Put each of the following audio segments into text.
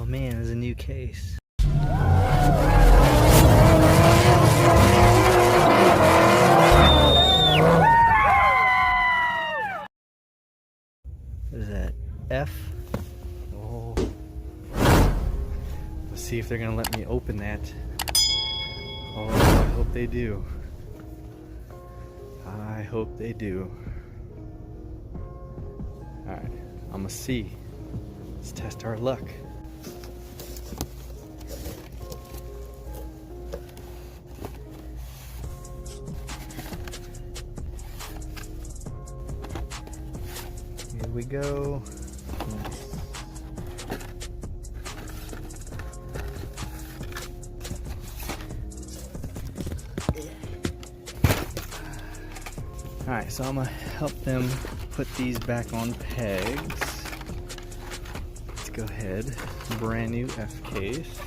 man, there's a new case. What is that? F? Oh. Let's see if they're gonna let me open that. Oh, I hope they do. I hope they do. Alright, I'm a C. Let's test our luck. Here we go. Alright, so I'm gonna help them put these back on pegs. Let's go ahead. Brand new F case.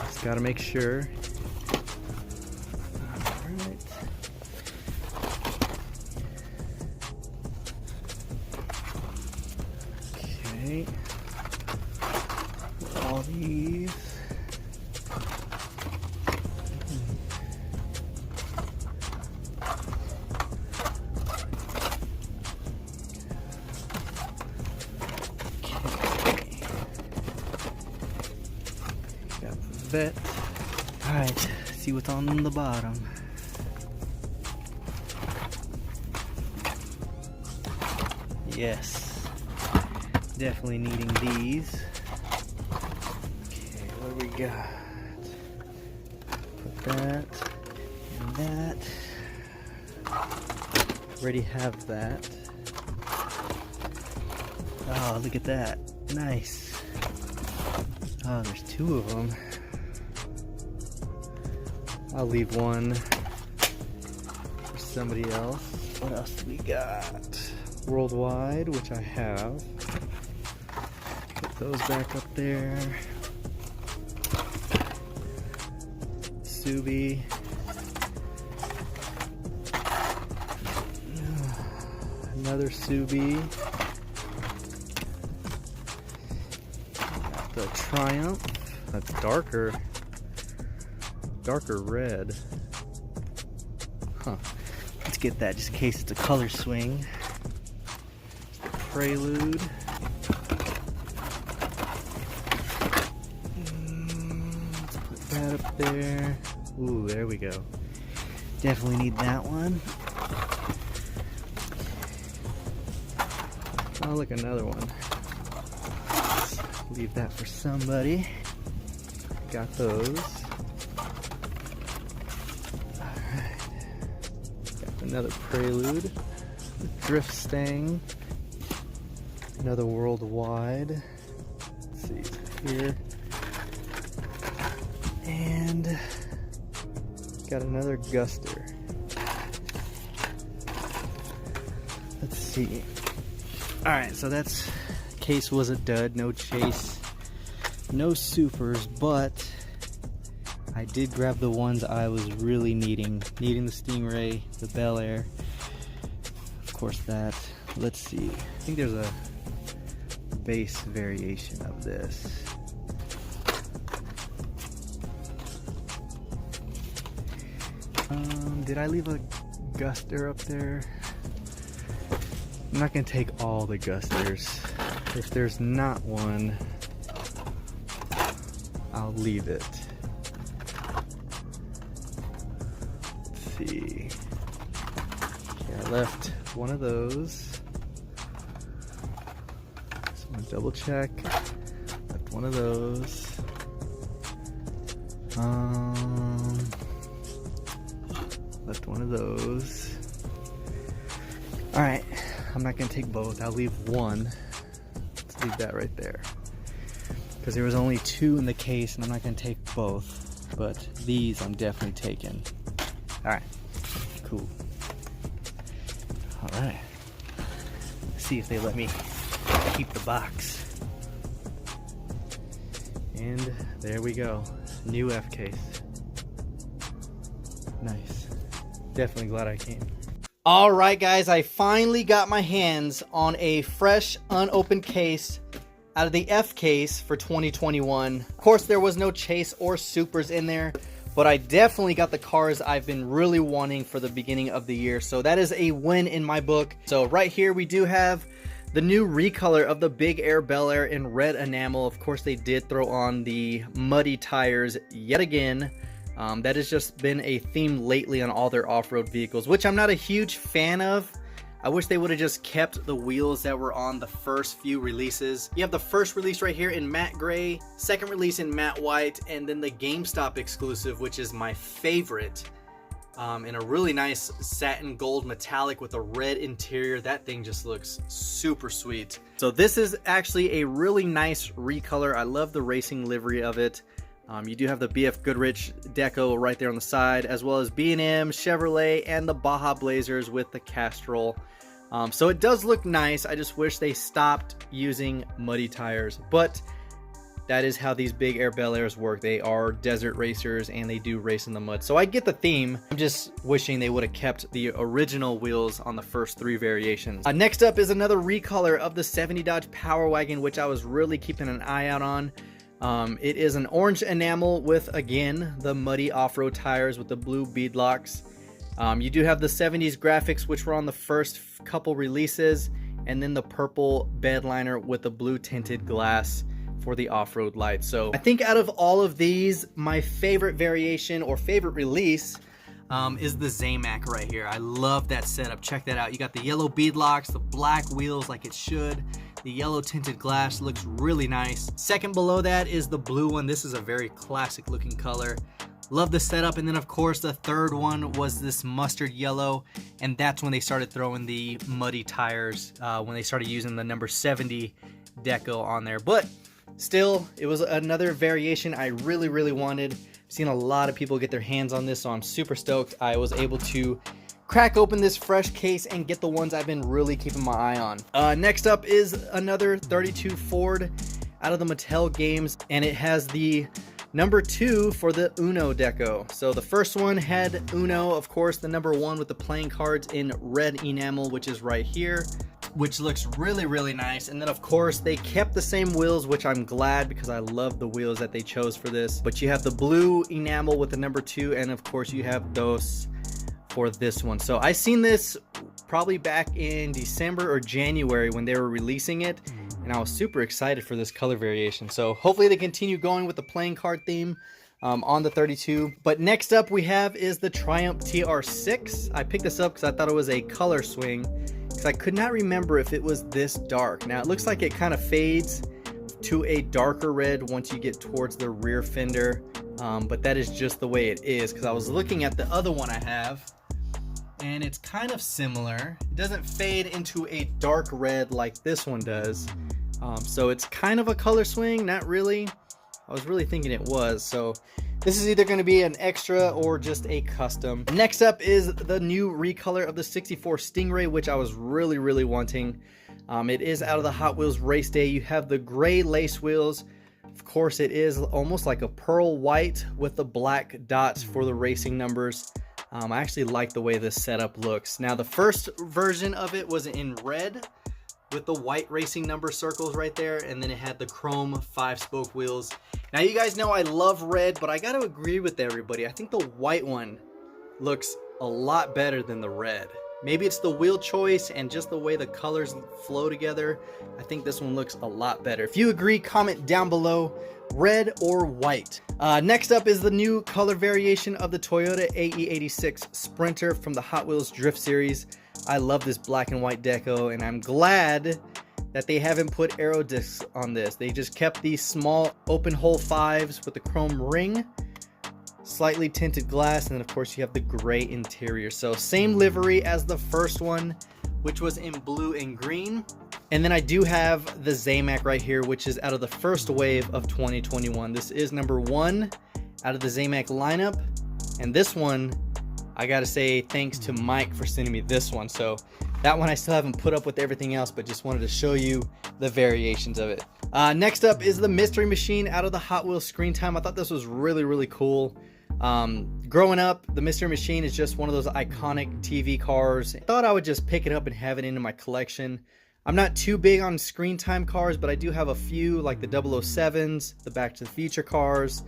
Just gotta make sure. Alright. Okay. All these. Vet. Alright, see what's on the bottom. Yes. Definitely needing these. Okay, what do we got? Put that and that. Already have that. Oh, look at that. Nice. Oh, there's two of them. I'll leave one for somebody else. What else do we got? Worldwide, which I have. Put those back up there. Subi. Another Subi. Got the Triumph. That's darker red. Huh. Let's get that just in case it's a color swing. Prelude. Let's put that up there. Ooh, there we go. Definitely need that one. Oh, look, another one. Let's leave that for somebody. Got those. Another Prelude, Drift Stang, another Worldwide. Let's see here, and got another Guster. Let's see. All right, so that's case was a dud. No chase, no supers, but I did grab the ones I was really needing the Stingray, the Bel Air, of course that. Let's see, I think there's a base variation of this. Did I leave a Guster up there? I'm not gonna take all the Gusters. If there's not one, I'll leave it. See. Okay, I left one of those. So I'm gonna double check. Left one of those. Left one of those. Alright, I'm not gonna take both. I'll leave one. Let's leave that right there. Because there was only two in the case and I'm not gonna take both. But these I'm definitely taking. Alright, cool. Alright. See if they let me keep the box. And there we go. New F case. Nice. Definitely glad I came. All right, guys, I finally got my hands on a fresh, unopened case out of the F case for 2021. Of course, there was no Chase or Supers in there, but I definitely got the cars I've been really wanting for the beginning of the year. So that is a win in my book. So right here, we do have the new recolor of the Big Air Bel Air in red enamel. Of course, they did throw on the muddy tires yet again. That has just been a theme lately on all their off-road vehicles, which I'm not a huge fan of. I wish they would have just kept the wheels that were on the first few releases. You have the first release right here in matte gray, second release in matte white, and then the GameStop exclusive, which is my favorite, in a really nice satin gold metallic with a red interior. That thing just looks super sweet. So this is actually a really nice recolor. I love the racing livery of it. You do have the BF Goodrich deco right there on the side, as well as B&M, Chevrolet, and the Baja Blazers with the Castrol. So it does look nice. I just wish they stopped using muddy tires, but that is how these Big Air Bel Airs work. They are desert racers and they do race in the mud. So I get the theme. I'm just wishing they would have kept the original wheels on the first three variations. Next up is another recolor of the 70 Dodge Power Wagon, which I was really keeping an eye out on. It is an orange enamel with, again, the muddy off-road tires with the blue beadlocks. You do have the 70s graphics, which were on the first couple releases, and then the purple bed liner with the blue tinted glass for the off-road lights. So I think out of all of these, my favorite variation or favorite release is the Zamak right here. I love that setup. Check that out. You got the yellow beadlocks, the black wheels like it should. The yellow tinted glass looks really nice. Second below that is the blue one. This is a very classic looking color. Love the setup. And then of course the third one was this mustard yellow, and that's when they started throwing the muddy tires, when they started using the number 70 deco on there. But still, it was another variation I really wanted. I've seen a lot of people get their hands on this, so I'm super stoked I was able to crack open this fresh case and get the ones I've been really keeping my eye on. Next up is another 32 Ford out of the Mattel games, and it has the number 2 for the Uno deco. So the first one had Uno, of course, the number 1 with the playing cards in red enamel, which is right here, which looks really nice. And then of course they kept the same wheels, which I'm glad because I love the wheels that they chose for this. But you have the blue enamel with the number 2, and of course you have those for this one. So I seen this probably back in December or January when they were releasing it, and I was super excited for this color variation. So hopefully they continue going with the playing card theme on the 32. But next up we have is the Triumph TR6. I picked this up because I thought it was a color swing, because I could not remember if it was this dark. Now it looks like it kind of fades to a darker red once you get towards the rear fender, but that is just the way it is, because I was looking at the other one I have, and it's kind of similar. It doesn't fade into a dark red like this one does. So it's kind of a color swing, not really. I was really thinking it was. So this is either going to be an extra or just a custom. Next up is the new recolor of the 64 Stingray, which I was really wanting. It is out of the Hot Wheels Race Day. You have the gray lace wheels. Of course, it is almost like a pearl white with the black dots for the racing numbers. I actually like the way this setup looks. Now, the first version of it was in red with the white racing number circles right there, and then it had the chrome 5-spoke wheels. Now, you guys know I love red, but I got to agree with everybody. I think the white one looks a lot better than the red. Maybe it's the wheel choice and just the way the colors flow together. I think this one looks a lot better. If you agree, comment down below, red or white. Next up is the new color variation of the Toyota AE86 Sprinter from the Hot Wheels Drift series. I love this black and white deco, and I'm glad that they haven't put aero discs on this. They just kept these small open hole 5s with the chrome ring, slightly tinted glass, and then of course you have the gray interior. So same livery as the first one, which was in blue and green. And then I do have the Zamak right here, which is out of the first wave of 2021. This is number 1 out of the Zamak lineup, and this one, I gotta say thanks to Mike for sending me this one. So that one I still haven't put up with everything else, but just wanted to show you the variations of it. Next up is the Mystery Machine out of the Hot Wheels Screen Time. I thought this was really cool. Growing up, the Mystery Machine is just one of those iconic TV cars. I thought I would just pick it up and have it into my collection. I'm not too big on screen time cars, but I do have a few, like the 007s, the Back to the Future cars,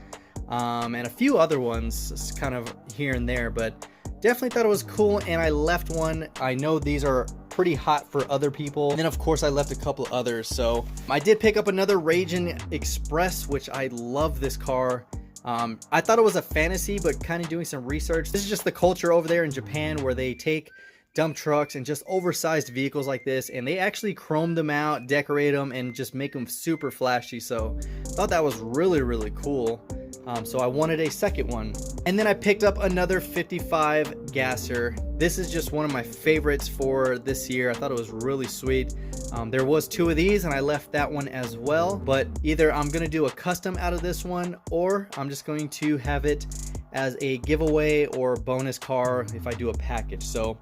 and a few other ones kind of here and there, but definitely thought it was cool, and I left one. I know these are pretty hot for other people, and then of course I left a couple others. So I did pick up another Raging Express, which I love this car. I thought it was a fantasy, but kind of doing some research, this is just the culture over there in Japan where they take dump trucks and just oversized vehicles like this, and they actually chrome them out, decorate them, and just make them super flashy. So I thought that was really cool. So I wanted a second one. And then I picked up another 55 gasser. This is just one of my favorites for this year. I thought it was really sweet. There was two of these and I left that one as well, but either I'm gonna do a custom out of this one, or I'm just going to have it as a giveaway or bonus car if I do a package. So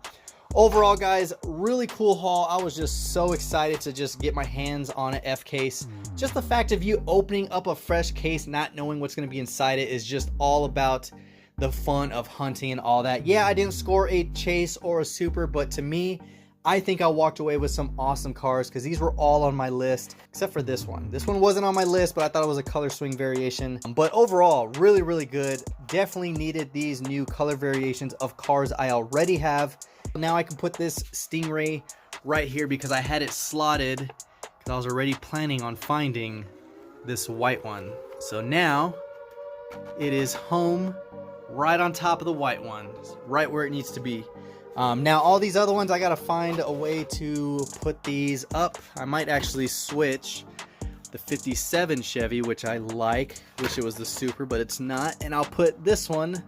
overall, guys, really cool haul. I was just so excited to just get my hands on an F case. Just the fact of you opening up a fresh case, not knowing what's going to be inside it, is just all about the fun of hunting and all that. Yeah, I didn't score a chase or a super, but to me, I think I walked away with some awesome cars because these were all on my list, except for this one. This one wasn't on my list, but I thought it was a color swing variation. But overall, really good. Definitely needed these new color variations of cars I already have. Now I can put this Stingray right here because I had it slotted because I was already planning on finding this white one. So now it is home right on top of the white one, right where it needs to be. Now all these other ones, I gotta find a way to put these up. I might actually switch the 57 Chevy, which I like. Wish it was the super, but it's not. And I'll put this one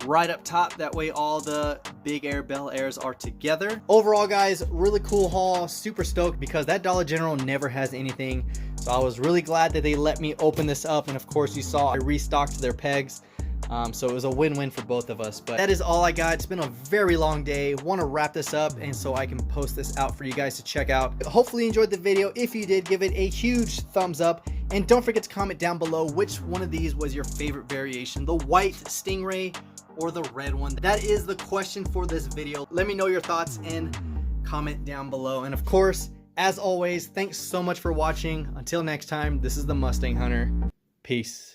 right up top, that way all the Big Air Bel Airs are together. Overall, guys, really cool haul. Super stoked because that Dollar General never has anything, so I was really glad that they let me open this up. And of course you saw I restocked their pegs, so it was a win-win for both of us. But that is all I got. It's been a very long day. Want to wrap this up and so I can post this out for you guys to check out. Hopefully you enjoyed the video. If you did, give it a huge thumbs up, and don't forget to comment down below which one of these was your favorite variation, the white Stingray or the red one. That is the question for this video. Let me know your thoughts and comment down below. And of course, as always, thanks so much for watching. Until next time, this is the Mustang Hunter. Peace.